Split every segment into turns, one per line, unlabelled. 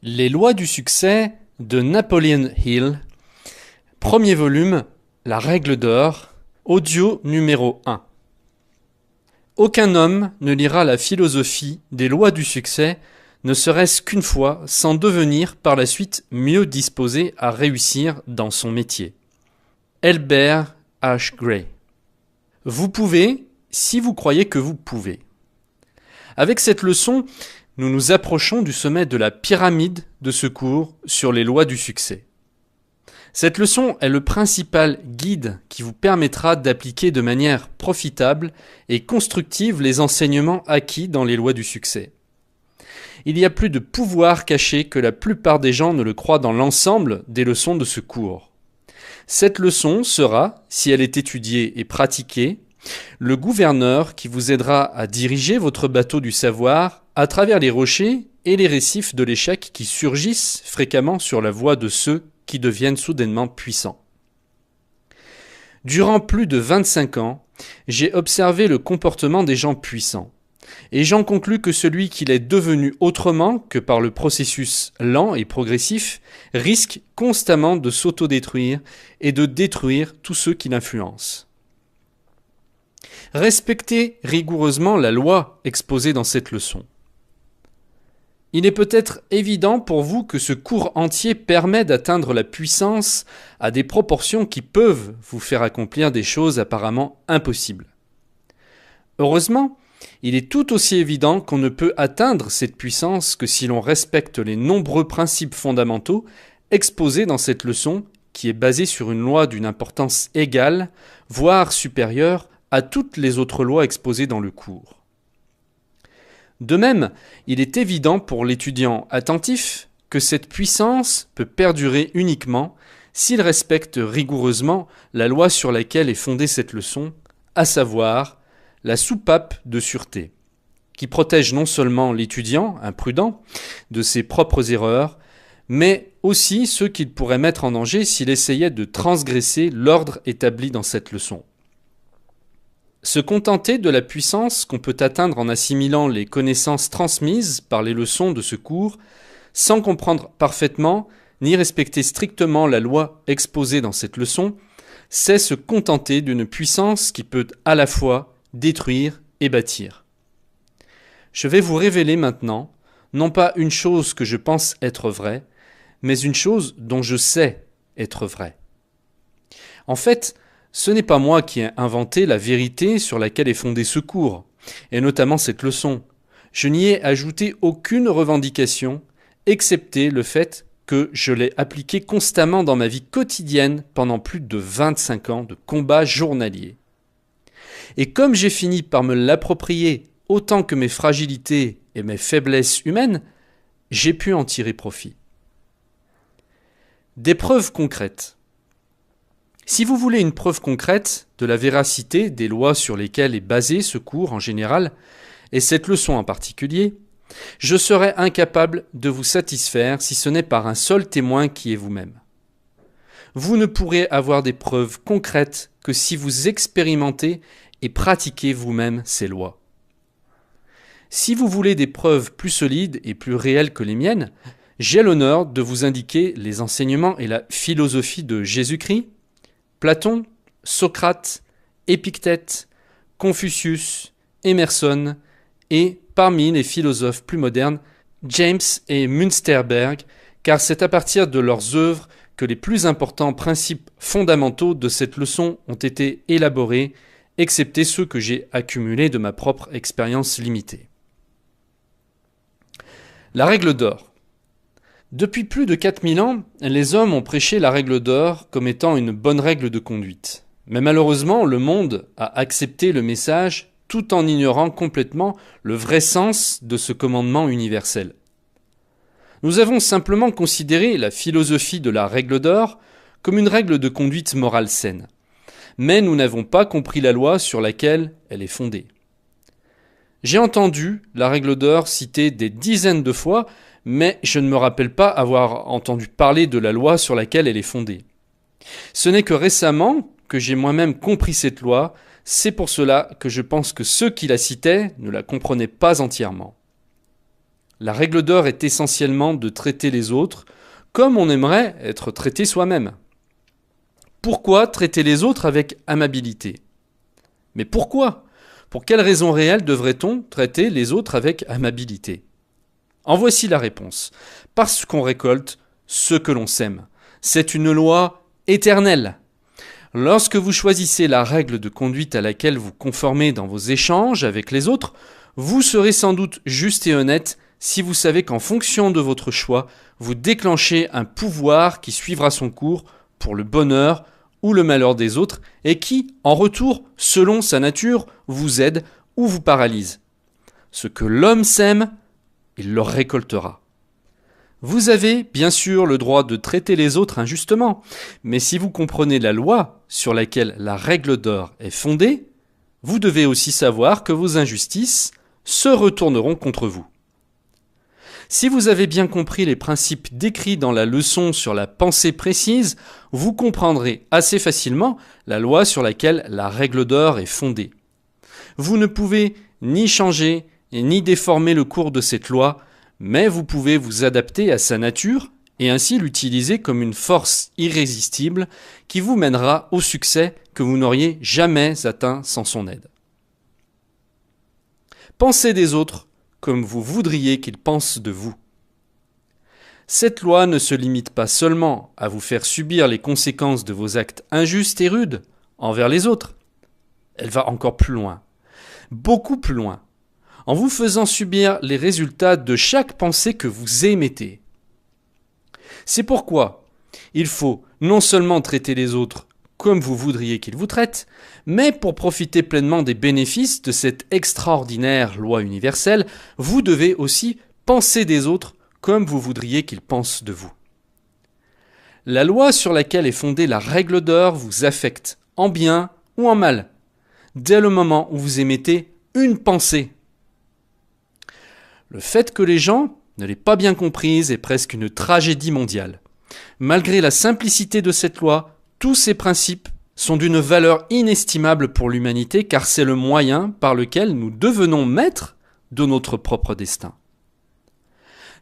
Les lois du succès de Napoleon Hill, premier volume, La règle d'or, audio numéro 1. Aucun homme ne lira la philosophie des lois du succès, ne serait-ce qu'une fois, sans devenir par la suite mieux disposé à réussir dans son métier. Albert H. Gray. Vous pouvez, si vous croyez que vous pouvez. Avec cette leçon, nous nous approchons du sommet de la pyramide de ce cours sur les lois du succès. Cette leçon est le principal guide qui vous permettra d'appliquer de manière profitable et constructive les enseignements acquis dans les lois du succès. Il y a plus de pouvoir caché que la plupart des gens ne le croient dans l'ensemble des leçons de ce cours. Cette leçon sera, si elle est étudiée et pratiquée, le gouverneur qui vous aidera à diriger votre bateau du savoir à travers les rochers et les récifs de l'échec qui surgissent fréquemment sur la voie de ceux qui deviennent soudainement puissants. Durant plus de 25 ans, j'ai observé le comportement des gens puissants, et j'en conclus que celui qui l'est devenu autrement que par le processus lent et progressif risque constamment de s'autodétruire et de détruire tous ceux qui l'influencent. Respectez rigoureusement la loi exposée dans cette leçon. Il est peut-être évident pour vous que ce cours entier permet d'atteindre la puissance à des proportions qui peuvent vous faire accomplir des choses apparemment impossibles. Heureusement, il est tout aussi évident qu'on ne peut atteindre cette puissance que si l'on respecte les nombreux principes fondamentaux exposés dans cette leçon qui est basée sur une loi d'une importance égale, voire supérieure à toutes les autres lois exposées dans le cours. De même, il est évident pour l'étudiant attentif que cette puissance peut perdurer uniquement s'il respecte rigoureusement la loi sur laquelle est fondée cette leçon, à savoir la soupape de sûreté, qui protège non seulement l'étudiant imprudent de ses propres erreurs, mais aussi ceux qu'il pourrait mettre en danger s'il essayait de transgresser l'ordre établi dans cette leçon. Se contenter de la puissance qu'on peut atteindre en assimilant les connaissances transmises par les leçons de ce cours, sans comprendre parfaitement ni respecter strictement la loi exposée dans cette leçon, c'est se contenter d'une puissance qui peut à la fois détruire et bâtir. Je vais vous révéler maintenant, non pas une chose que je pense être vraie, mais une chose dont je sais être vraie. En fait, ce n'est pas moi qui ai inventé la vérité sur laquelle est fondé ce cours, et notamment cette leçon. Je n'y ai ajouté aucune revendication, excepté le fait que je l'ai appliqué constamment dans ma vie quotidienne pendant plus de 25 ans de combat journalier. Et comme j'ai fini par me l'approprier autant que mes fragilités et mes faiblesses humaines, j'ai pu en tirer profit. Des preuves concrètes. Si vous voulez une preuve concrète de la véracité des lois sur lesquelles est basé ce cours en général, et cette leçon en particulier, je serai incapable de vous satisfaire si ce n'est par un seul témoin qui est vous-même. Vous ne pourrez avoir des preuves concrètes que si vous expérimentez et pratiquez vous-même ces lois. Si vous voulez des preuves plus solides et plus réelles que les miennes, j'ai l'honneur de vous indiquer les enseignements et la philosophie de Jésus-Christ, Platon, Socrate, Épictète, Confucius, Emerson et, parmi les philosophes plus modernes, James et Münsterberg, car c'est à partir de leurs œuvres que les plus importants principes fondamentaux de cette leçon ont été élaborés, excepté ceux que j'ai accumulés de ma propre expérience limitée. La règle d'or. Depuis plus de 4000 ans, les hommes ont prêché la règle d'or comme étant une bonne règle de conduite. Mais malheureusement, le monde a accepté le message tout en ignorant complètement le vrai sens de ce commandement universel. Nous avons simplement considéré la philosophie de la règle d'or comme une règle de conduite morale saine. Mais nous n'avons pas compris la loi sur laquelle elle est fondée. J'ai entendu la règle d'or citée des dizaines de fois, mais je ne me rappelle pas avoir entendu parler de la loi sur laquelle elle est fondée. Ce n'est que récemment que j'ai moi-même compris cette loi, c'est pour cela que je pense que ceux qui la citaient ne la comprenaient pas entièrement. La règle d'or est essentiellement de traiter les autres comme on aimerait être traité soi-même. Pourquoi traiter les autres avec amabilité ? Mais pourquoi ? Pour quelle raison réelle devrait-on traiter les autres avec amabilité ? En voici la réponse. Parce qu'on récolte ce que l'on sème. C'est une loi éternelle. Lorsque vous choisissez la règle de conduite à laquelle vous conformez dans vos échanges avec les autres, vous serez sans doute juste et honnête si vous savez qu'en fonction de votre choix, vous déclenchez un pouvoir qui suivra son cours pour le bonheur ou le malheur des autres et qui, en retour, selon sa nature, vous aide ou vous paralyse. Ce que l'homme sème, il le récoltera. Vous avez bien sûr le droit de traiter les autres injustement, mais si vous comprenez la loi sur laquelle la règle d'or est fondée, vous devez aussi savoir que vos injustices se retourneront contre vous. Si vous avez bien compris les principes décrits dans la leçon sur la pensée précise, vous comprendrez assez facilement la loi sur laquelle la règle d'or est fondée. Vous ne pouvez ni changer ni déformer le cours de cette loi, mais vous pouvez vous adapter à sa nature et ainsi l'utiliser comme une force irrésistible qui vous mènera au succès que vous n'auriez jamais atteint sans son aide. Pensez des autres comme vous voudriez qu'ils pensent de vous. Cette loi ne se limite pas seulement à vous faire subir les conséquences de vos actes injustes et rudes envers les autres. Elle va encore plus loin, beaucoup plus loin, en vous faisant subir les résultats de chaque pensée que vous émettez. C'est pourquoi il faut non seulement traiter les autres comme vous voudriez qu'ils vous traitent, mais pour profiter pleinement des bénéfices de cette extraordinaire loi universelle, vous devez aussi penser des autres comme vous voudriez qu'ils pensent de vous. La loi sur laquelle est fondée la règle d'or vous affecte, en bien ou en mal, dès le moment où vous émettez une pensée. Le fait que les gens ne l'aient pas bien comprise est presque une tragédie mondiale. Malgré la simplicité de cette loi, tous ces principes sont d'une valeur inestimable pour l'humanité car c'est le moyen par lequel nous devenons maîtres de notre propre destin.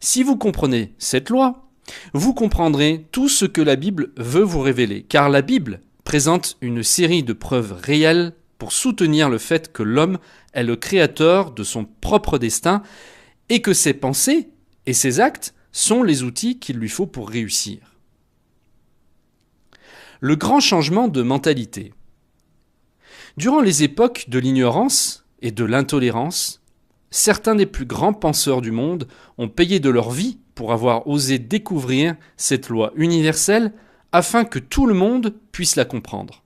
Si vous comprenez cette loi, vous comprendrez tout ce que la Bible veut vous révéler, car la Bible présente une série de preuves réelles pour soutenir le fait que l'homme est le créateur de son propre destin et que ses pensées et ses actes sont les outils qu'il lui faut pour réussir. Le grand changement de mentalité. Durant les époques de l'ignorance et de l'intolérance, certains des plus grands penseurs du monde ont payé de leur vie pour avoir osé découvrir cette loi universelle afin que tout le monde puisse la comprendre.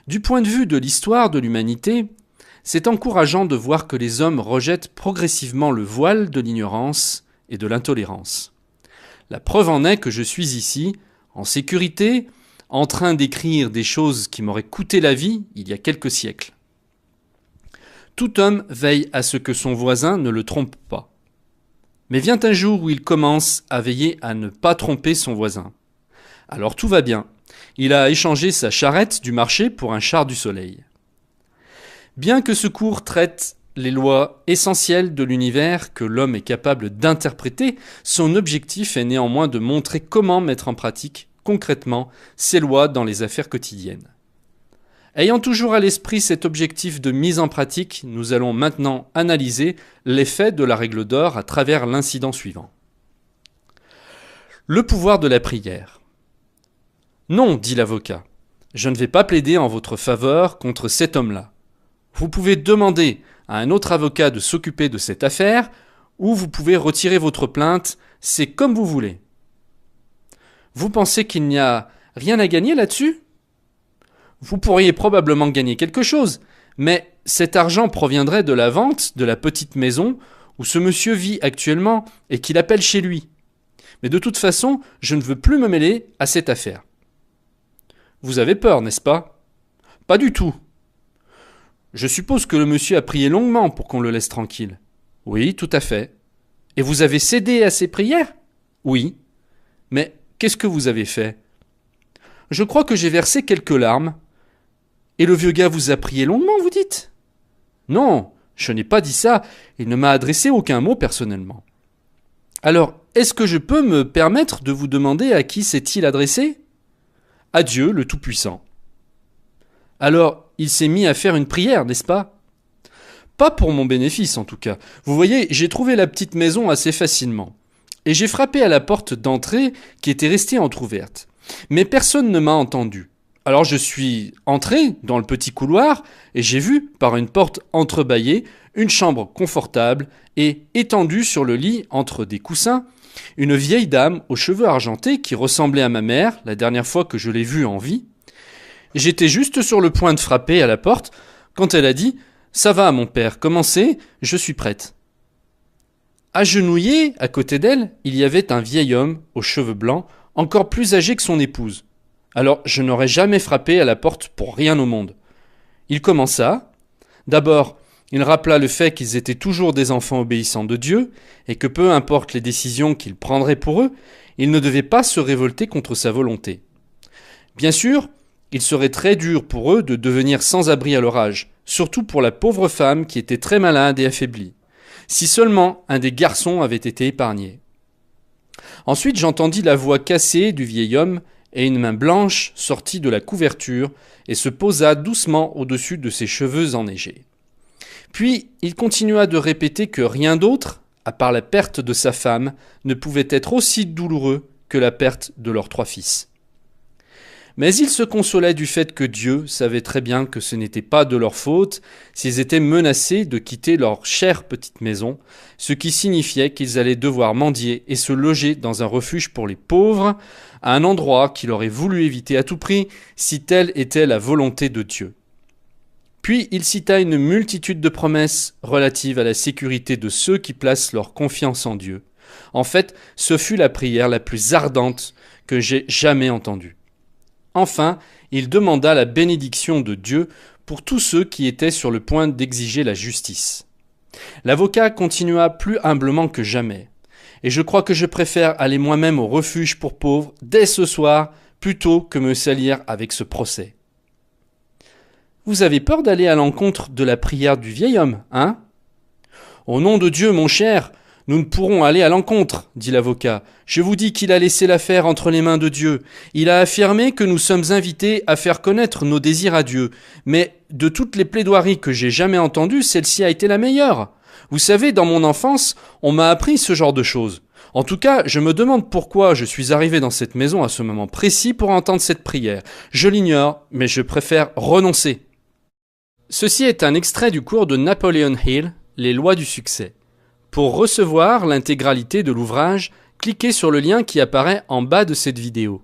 Du point de vue de l'histoire de l'humanité, c'est encourageant de voir que les hommes rejettent progressivement le voile de l'ignorance et de l'intolérance. La preuve en est que je suis ici, en sécurité, en train d'écrire des choses qui m'auraient coûté la vie il y a quelques siècles. Tout homme veille à ce que son voisin ne le trompe pas. Mais vient un jour où il commence à veiller à ne pas tromper son voisin. Alors tout va bien. Il a échangé sa charrette du marché pour un char du soleil. Bien que ce cours traite les lois essentielles de l'univers que l'homme est capable d'interpréter, son objectif est néanmoins de montrer comment mettre en pratique concrètement ces lois dans les affaires quotidiennes. Ayant toujours à l'esprit cet objectif de mise en pratique, nous allons maintenant analyser l'effet de la règle d'or à travers l'incident suivant. Le pouvoir de la prière. Non, dit l'avocat, je ne vais pas plaider en votre faveur contre cet homme-là. Vous pouvez demander à un autre avocat de s'occuper de cette affaire, ou vous pouvez retirer votre plainte, c'est comme vous voulez. Vous pensez qu'il n'y a rien à gagner là-dessus ? Vous pourriez probablement gagner quelque chose, mais cet argent proviendrait de la vente de la petite maison où ce monsieur vit actuellement et qu'il appelle chez lui. Mais de toute façon, je ne veux plus me mêler à cette affaire. Vous avez peur, n'est-ce pas ? Pas du tout. Je suppose que le monsieur a prié longuement pour qu'on le laisse tranquille. Oui, tout à fait. Et vous avez cédé à ses prières ? Oui. Mais qu'est-ce que vous avez fait ? Je crois que j'ai versé quelques larmes. Et le vieux gars vous a prié longuement, vous dites ? Non, Je n'ai pas dit ça, il ne m'a adressé aucun mot personnellement. Alors, est-ce que je peux me permettre de vous demander à qui s'est-il adressé ? À Dieu, le Tout-Puissant. Alors, il s'est mis à faire une prière, n'est-ce pas ? Pas pour mon bénéfice, en tout cas. Vous voyez, j'ai trouvé la petite maison assez facilement. Et j'ai frappé à la porte d'entrée qui était restée entr'ouverte. Mais personne ne m'a entendu. Alors je suis entré dans le petit couloir et j'ai vu, par une porte entrebâillée, une chambre confortable et étendue sur le lit entre des coussins, une vieille dame aux cheveux argentés qui ressemblait à ma mère la dernière fois que je l'ai vue en vie. J'étais juste sur le point de frapper à la porte quand elle a dit « Ça va, mon père, commencez, je suis prête ». Agenouillé à côté d'elle, il y avait un vieil homme aux cheveux blancs, encore plus âgé que son épouse. Alors je n'aurais jamais frappé à la porte pour rien au monde. Il commença. D'abord, il rappela le fait qu'ils étaient toujours des enfants obéissants de Dieu, et que peu importe les décisions qu'il prendrait pour eux, ils ne devaient pas se révolter contre sa volonté. Bien sûr, il serait très dur pour eux de devenir sans abri à leur âge, surtout pour la pauvre femme qui était très malade et affaiblie. Si seulement un des garçons avait été épargné. Ensuite, j'entendis la voix cassée du vieil homme et une main blanche sortit de la couverture et se posa doucement au-dessus de ses cheveux enneigés. Puis, il continua de répéter que rien d'autre, à part la perte de sa femme, ne pouvait être aussi douloureux que la perte de leurs 3 fils. Mais il se consolait du fait que Dieu savait très bien que ce n'était pas de leur faute s'ils étaient menacés de quitter leur chère petite maison, ce qui signifiait qu'ils allaient devoir mendier et se loger dans un refuge pour les pauvres, à un endroit qu'il aurait voulu éviter à tout prix si telle était la volonté de Dieu. Puis il cita une multitude de promesses relatives à la sécurité de ceux qui placent leur confiance en Dieu. En fait, ce fut la prière la plus ardente que j'ai jamais entendue. Enfin, il demanda la bénédiction de Dieu pour tous ceux qui étaient sur le point d'exiger la justice. L'avocat continua plus humblement que jamais. Et je crois que je préfère aller moi-même au refuge pour pauvres dès ce soir plutôt que me salir avec ce procès. Vous avez peur d'aller à l'encontre de la prière du vieil homme, hein ? Au nom de Dieu, mon cher, nous ne pourrons aller à l'encontre, dit l'avocat. Je vous dis qu'il a laissé l'affaire entre les mains de Dieu. Il a affirmé que nous sommes invités à faire connaître nos désirs à Dieu. Mais de toutes les plaidoiries que j'ai jamais entendues, celle-ci a été la meilleure. Vous savez, dans mon enfance, on m'a appris ce genre de choses. En tout cas, je me demande pourquoi je suis arrivé dans cette maison à ce moment précis pour entendre cette prière. Je l'ignore, mais je préfère renoncer. Ceci est un extrait du cours de Napoleon Hill, Les lois du succès. Pour recevoir l'intégralité de l'ouvrage, cliquez sur le lien qui apparaît en bas de cette vidéo.